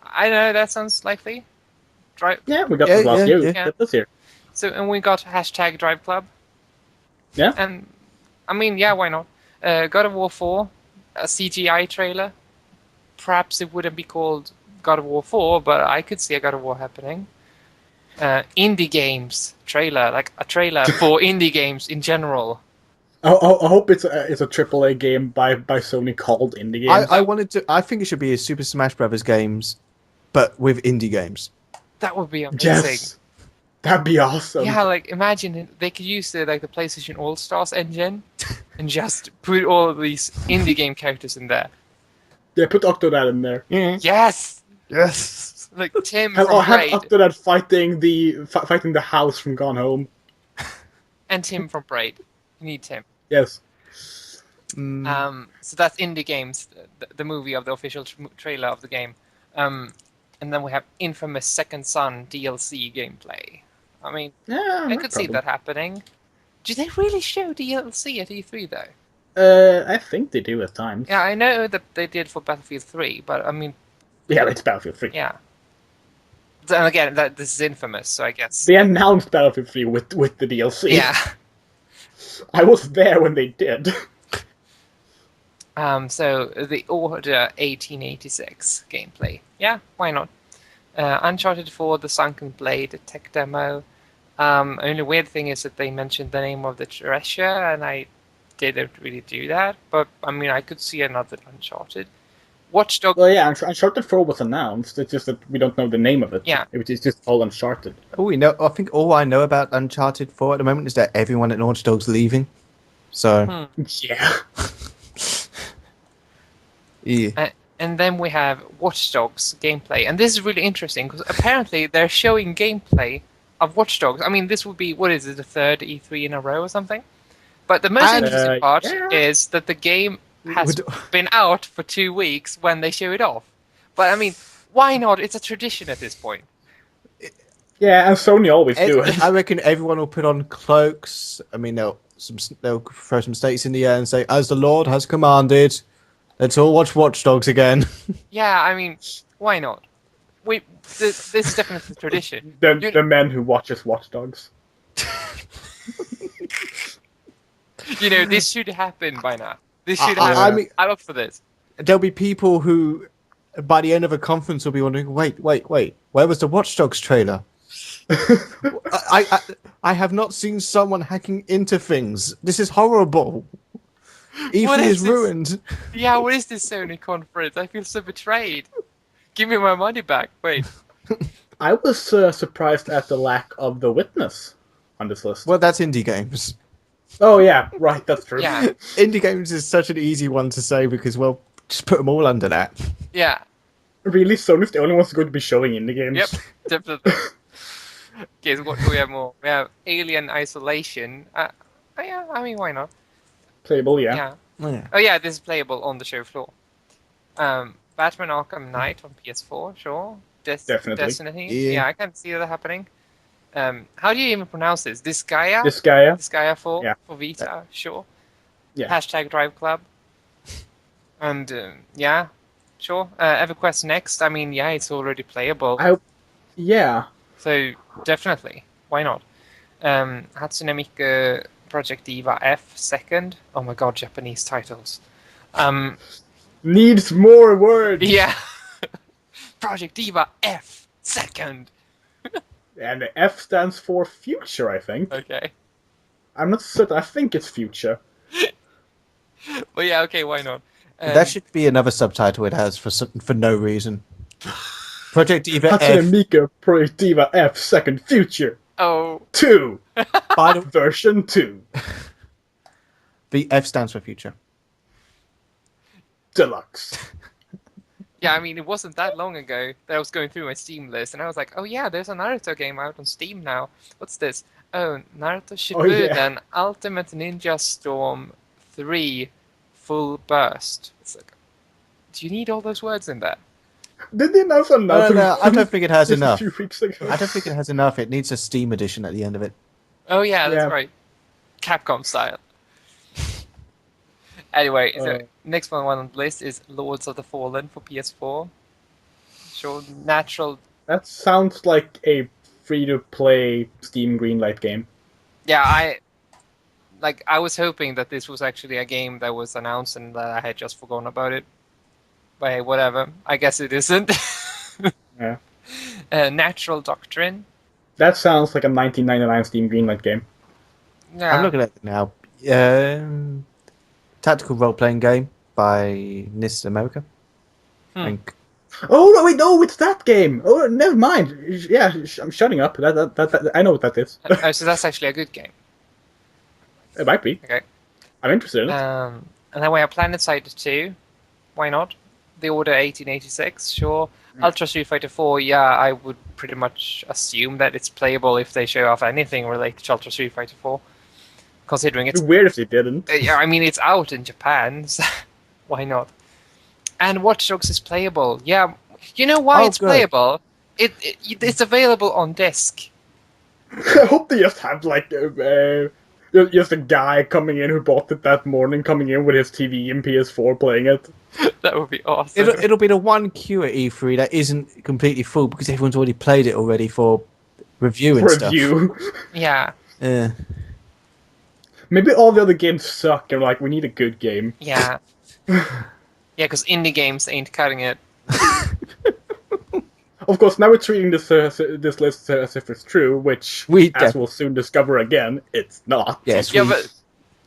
I know that sounds likely. Yeah, we got this last year. Yeah. Got this year. So and we got hashtag Drive Club. Yeah. And I mean, yeah, why not? God of War 4, a CGI trailer. Perhaps it wouldn't be called God of War 4, but I could see a God of War happening. Indie games trailer, like a trailer for indie games in general. I hope it's a AAA game by Sony called indie games. I think it should be a Super Smash Brothers games, but with indie games. That would be amazing. Yes, that'd be awesome. Yeah, like imagine they could use the PlayStation All Stars engine and just put all of these indie game characters in there. Yeah, put Octodad in there. Yes. Like Tim from Braid. Have Octodad fighting the house from Gone Home. And Tim from Braid. You need Tim. Yes. So that's Indie Games, the movie of the official trailer of the game. And then we have Infamous Second Son DLC gameplay. I mean, I could see that happening. Do they really show DLC at E3 though? I think they do at times. Yeah, I know that they did for Battlefield 3, but I mean... Yeah, it's Battlefield 3. Yeah. And again, this is Infamous, so I guess... They announced Battlefield 3 with the DLC. Yeah. I was there when they did. So, the Order 1886 gameplay. Yeah, why not? Uncharted 4, the Sunken Blade tech demo. Only weird thing is that they mentioned the name of the treasure, and I didn't really do that. But, I mean, I could see another Uncharted. Watch Dogs... Well, yeah, Uncharted 4 was announced. It's just that we don't know the name of it. Yeah. It's just all Uncharted. I think all I know about Uncharted 4 at the moment is that everyone at Naughty Dog's leaving. So... Yeah. Yeah. And then we have Watch Dogs gameplay. And this is really interesting, because apparently they're showing gameplay of Watch Dogs. I mean, this would be, what is it, the third E3 in a row or something? But the most interesting part yeah. is that the game has been out for 2 weeks when they show it off. But I mean, why not? It's a tradition at this point. Yeah, and Sony always do it. I reckon everyone will put on cloaks. I mean, they'll throw some stakes in the air and say, "As the Lord has commanded, let's all watch Watch Dogs again." Yeah, I mean, why not? This is definitely a tradition. The men who watches Watch Dogs. You know, this should happen by now. This should happen. I mean, I'm up for this. There'll be people who, by the end of a conference, will be wondering, wait, where was the Watch Dogs trailer? I have not seen someone hacking into things. This is horrible. E3 is ruined. Yeah, what is this Sony conference? I feel so betrayed. Give me my money back. Wait. I was surprised at the lack of The Witness on this list. Well, that's indie games. Oh yeah, right, that's true. Yeah. Indie games is such an easy one to say because, well, just put them all under that. Yeah. Really, Sony's the only ones going to be showing indie games. Yep, definitely. Okay, so what do we have more? We have Alien Isolation. Yeah, I mean, why not? Playable, yeah. Oh yeah, this is playable on the show floor. Batman Arkham Knight on PS4, sure. Definitely. Destiny. Yeah, I can see that happening. How do you even pronounce this? Disgaea? Disgaea for Vita, sure. Yeah. Hashtag Drive Club. And yeah, sure. EverQuest Next, I mean, yeah, it's already playable. Yeah. So definitely, why not? Hatsune Miku Project Diva F second. Oh my god, Japanese titles. Needs more words. Yeah. Project Diva F second. And the F stands for future, I think. Okay. I'm not certain. I think it's future. Well, yeah, okay, why not? That should be another subtitle it has for no reason. Project Diva F. Hatsune Miku Project Diva F second future. Oh. 2. Version 2. The F stands for future. Deluxe. Yeah, I mean, it wasn't that long ago that I was going through my Steam list, and I was like, oh yeah, there's a Naruto game out on Steam now. What's this? Oh, Naruto Shippuden Ultimate Ninja Storm 3 Full Burst. It's like, do you need all those words in there? Did they announce another? No, I don't think it has enough. 2 weeks ago. I don't think it has enough. It needs a Steam edition at the end of it. Oh yeah, that's right. Capcom style. Anyway, so next one on the list is Lords of the Fallen for PS4. Sure, natural. That sounds like a free-to-play Steam Greenlight game. Yeah, I was hoping that this was actually a game that was announced and that I had just forgotten about it. But hey, whatever. I guess it isn't. Yeah. Natural Doctrine. That sounds like a 1999 Steam Greenlight game. Yeah. I'm looking at it now. Tactical role-playing game by NIS America. Oh no! Wait, no, it's that game. Oh, never mind. Yeah, I'm shutting up. That I know what that is. Oh, so that's actually a good game. It might be. Okay. I'm interested in it. And then we have PlanetSide 2. Why not? The Order 1886, sure. Ultra Street Fighter 4, yeah, I would pretty much assume that it's playable if they show off anything related to Ultra Street Fighter 4. Considering it's... It'd be weird if they didn't. Yeah, I mean, it's out in Japan, so why not? And Watch Dogs is playable. Yeah, you know why it's playable? It's available on disc. I hope they just have, like, just a guy coming in who bought it that morning, coming in with his TV and PS4 playing it. That would be awesome. It'll be the one queue at E3 that isn't completely full because everyone's already played it already for review and stuff. Yeah. Yeah. Maybe all the other games suck and like, we need a good game. Yeah. Yeah, because indie games ain't cutting it. Of course, now we're treating this list as if it's true, which, as we'll soon discover again, it's not. Yes, yeah, but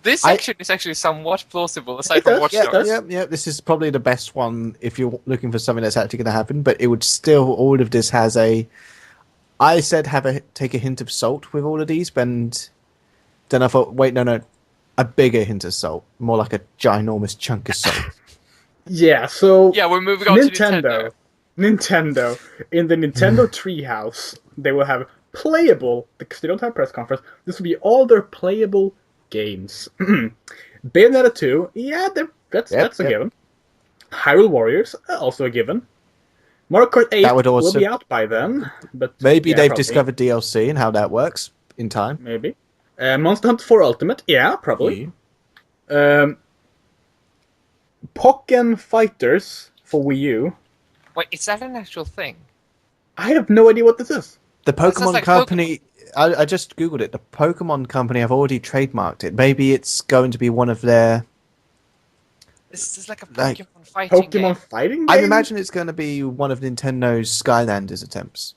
this section is actually somewhat plausible, aside from Watch Dogs. Yeah, this is probably the best one if you're looking for something that's actually going to happen, but it would still, all of this has I said take a hint of salt with all of these, and then I thought, wait, no, a bigger hint of salt, more like a ginormous chunk of salt. Yeah, so... Yeah, we're moving on to Nintendo. Nintendo, in the Nintendo Treehouse, they will have playable, because they don't have press conference, this will be all their playable games. Bayonetta 2, yeah, that's a given. Hyrule Warriors, also a given. Mario Kart 8 that would also will be out by then, but maybe yeah, they've probably. discovered DLC and how that works in time. Maybe. Monster Hunter 4 Ultimate, yeah, probably. Pokken Fighters for Wii U. Wait, is that an actual thing? I have no idea what this is. The Pokemon Company, I just googled it. The Pokemon Company have already trademarked it. Maybe it's going to be one of their... This is like a Pokemon fighting game. Fighting game? I imagine it's going to be one of Nintendo's Skylanders attempts.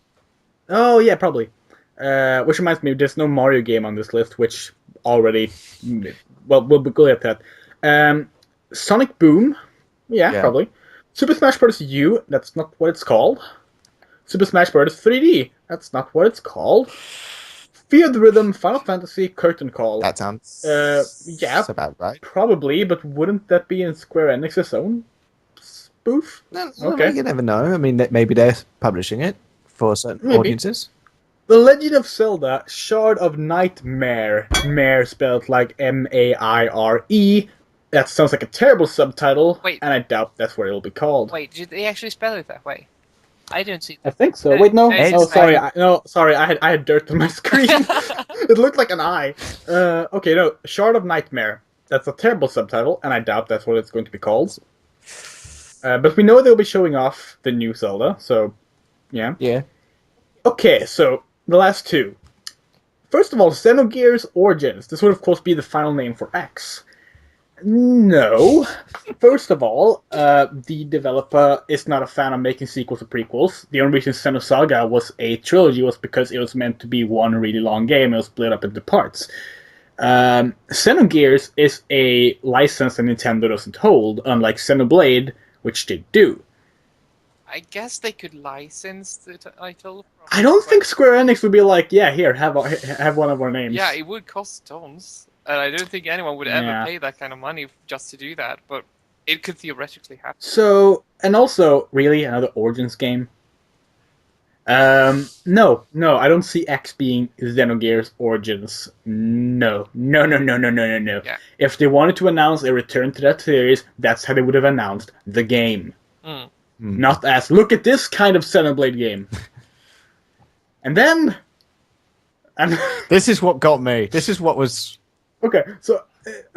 Oh, yeah, probably. Which reminds me, there's no Mario game on this list, which already... Well, we'll be good at that. Sonic Boom. Yeah, probably. Super Smash Bros. U. That's not what it's called. Super Smash Bros. 3D. That's not what it's called. Fear the Rhythm, Final Fantasy, Curtain Call. That sounds about right. Probably, but wouldn't that be in Square Enix's own spoof? No, you never know. I mean, maybe they're publishing it for certain audiences. The Legend of Zelda, Shard of Nightmare. Mare spelled like M-A-I-R-E. That sounds like a terrible subtitle, and I doubt that's what it'll be called. Wait, did they actually spell it that way? I don't see that. I think so. Wait, no. Sorry. I had dirt on my screen. It looked like an I. Okay, no. Shard of Nightmare. That's a terrible subtitle, and I doubt that's what it's going to be called. But we know they'll be showing off the new Zelda, so yeah. Yeah. Okay, so the last two. First of all, Xenogears Origins. This would, of course, be the final name for X. No. First of all, the developer is not a fan of making sequels or prequels. The only reason Xenosaga was a trilogy was because it was meant to be one really long game. It was split up into parts. Xenogears is a license that Nintendo doesn't hold, unlike Xenoblade, which they do. I guess they could license the title. I don't think Square Enix would be like, yeah, here, have one of our names. Yeah, it would cost tons. And I don't think anyone would ever pay that kind of money just to do that, but it could theoretically happen. So, and also, really, another Origins game? No, I don't see X being Xenogears Origins. No. Yeah. If they wanted to announce a return to that series, that's how they would have announced the game. Not as, look at this kind of Xenoblade game. And then... This is what got me. This is what was... Okay, so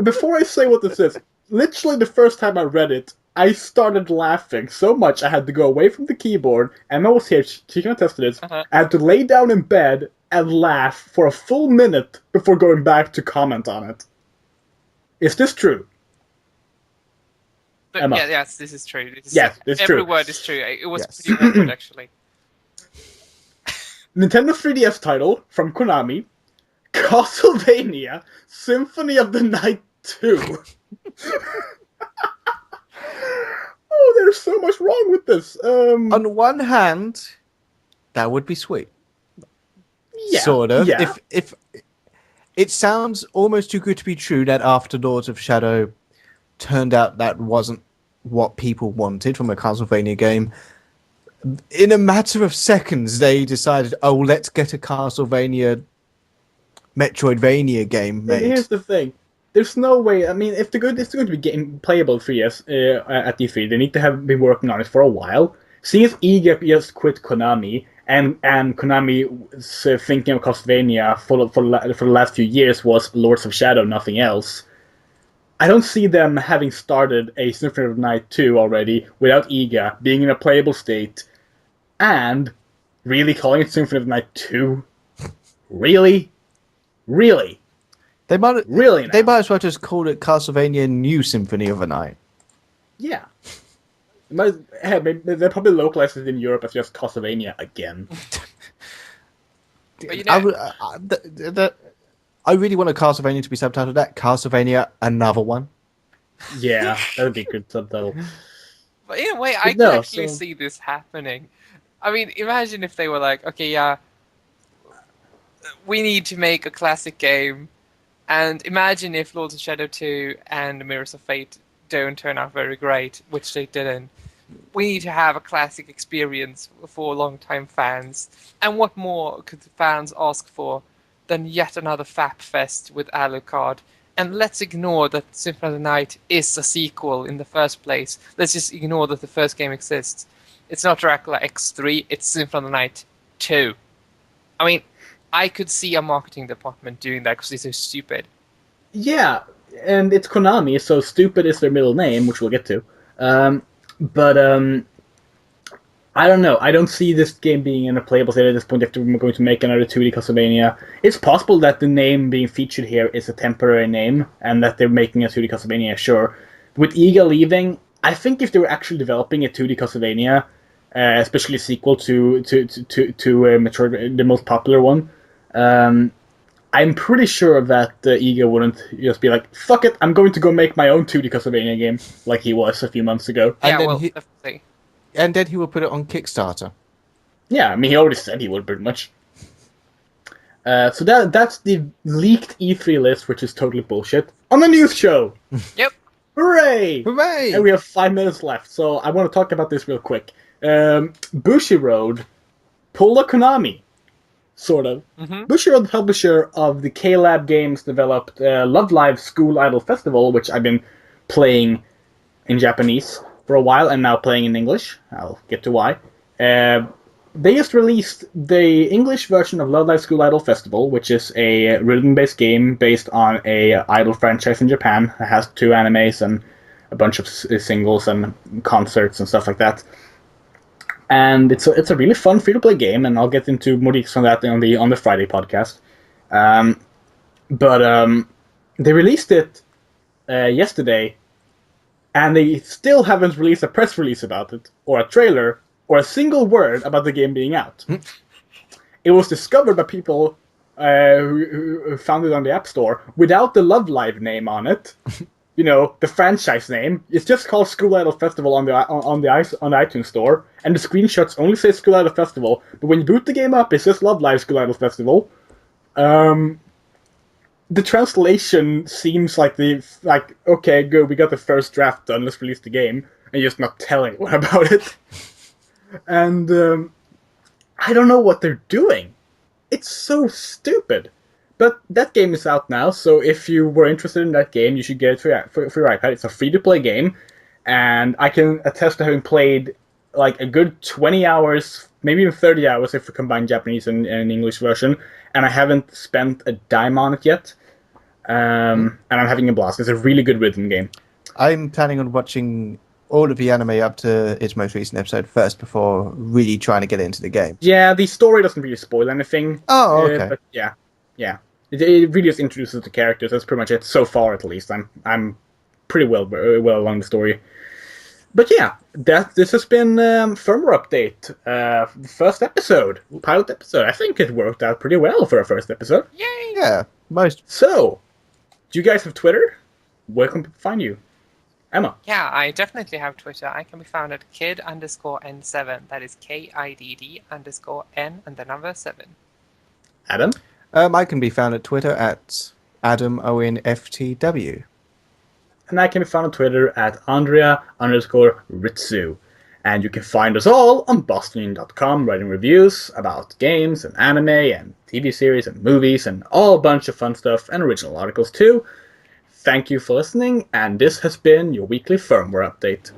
before I say what this is, literally the first time I read it, I started laughing so much I had to go away from the keyboard. Emma was here, she can attest to this. I had to lay down in bed and laugh for a full minute before going back to comment on it. Is this true? But, Emma. Yes, this is true. This is true. Every word is true. It was pretty awkward, actually. Nintendo 3DS title from Konami, Castlevania Symphony of the Night 2. Oh, there's so much wrong with this. On one hand, that would be sweet. Yeah, sort of. Yeah. If it sounds almost too good to be true that after Lords of Shadow turned out that wasn't what people wanted from a Castlevania game. In a matter of seconds, they decided, oh, let's get a Castlevania Metroidvania game made. Here's the thing. There's no way. I mean, if it's going to be playable for years at E3, they need to have been working on it for a while. Seeing as EGAP just quit Konami, and Konami's thinking of Castlevania for the last few years was Lords of Shadow, nothing else. I don't see them having started a Symphony of the Night 2 already without EGA being in a playable state, and really calling it Symphony of the Night 2. Really. They might really. They might as well just call it Castlevania New Symphony of the Night. Yeah. They're probably localized it in Europe as just Castlevania again. But you know, I really want a Castlevania to be subtitled that. Castlevania, another one. Yeah, that would be a good subtitle. But in a way, I can actually see this happening. I mean, imagine if they were like, okay, yeah, we need to make a classic game. And imagine if Lords of Shadow 2 and Mirrors of Fate don't turn out very great, which they didn't. We need to have a classic experience for long-time fans. And what more could the fans ask for than yet another FAP Fest with Alucard And let's ignore that Symphony of the Night is a sequel in the first place. Let's just ignore that the first game exists. It's not Dracula X3, it's Symphony of the Night 2. I mean, I could see a marketing department doing that because they're so stupid. Yeah, and it's Konami, so stupid is their middle name, which we'll get to. But I don't know. I don't see this game being in a playable state at this point if we're going to make another 2D Castlevania. It's possible that the name being featured here is a temporary name, and that they're making a 2D Castlevania, sure. With Iga leaving, I think if they were actually developing a 2D Castlevania, especially a sequel to Metroid, the most popular one, I'm pretty sure that Iga wouldn't just be like, fuck it, I'm going to go make my own 2D Castlevania game, like he was a few months ago. Yeah, well, definitely. And then he will put it on Kickstarter. Yeah, I mean, he already said he would, pretty much. So that's the leaked E3 list, which is totally bullshit. On the news show! Yep. Hooray! Hooray! And we have 5 minutes left, so I want to talk about this real quick. Bushiroad pulled a Konami, sort of. Mm-hmm. Bushiroad, the publisher of the K-Lab games, developed Love Live School Idol Festival, which I've been playing in Japanese for a while, and now playing in English. I'll get to why. They just released the English version of Love Live School Idol Festival, which is a rhythm-based game based on a idol franchise in Japan. It has 2 animes and a bunch of singles and concerts and stuff like that. And it's a really fun free-to-play game, and I'll get into more details on that on the Friday podcast. But they released it yesterday, and they still haven't released a press release about it, or a trailer, or a single word about the game being out. It was discovered by people who found it on the App Store without the Love Live name on it. You know, the franchise name. It's just called School Idol Festival on the iTunes Store, and the screenshots only say School Idol Festival. But when you boot the game up, it says Love Live School Idol Festival. The translation seems like okay, good, we got the first draft done, let's release the game, and just not tell anyone about it. And I don't know what they're doing. It's so stupid. But that game is out now, so if you were interested in that game, you should get it for your iPad. It's a free-to-play game, and I can attest to having played like a good 20 hours, maybe even 30 hours if we combine Japanese and English version, and I haven't spent a dime on it yet. And I'm having a blast. It's a really good rhythm game. I'm planning on watching all of the anime up to its most recent episode first before really trying to get into the game. Yeah, the story doesn't really spoil anything. Oh, okay. But yeah. It really just introduces the characters. That's pretty much it so far, at least. I'm pretty well along the story. But yeah, this has been Firmware Update. First episode, pilot episode. I think it worked out pretty well for a first episode. Yay! Yeah, most. So, do you guys have Twitter? Where can people find you? Emma? Yeah, I definitely have Twitter. I can be found at kid_n7. That is KIDD_N and the number 7. Adam? I can be found at Twitter at AdamOwenFTW. And I can be found on Twitter at Andrea_Ritsu. And you can find us all on bostonian.com, writing reviews about games and anime and TV series and movies and all a bunch of fun stuff and original articles too. Thank you for listening, and this has been your weekly Firmware Update.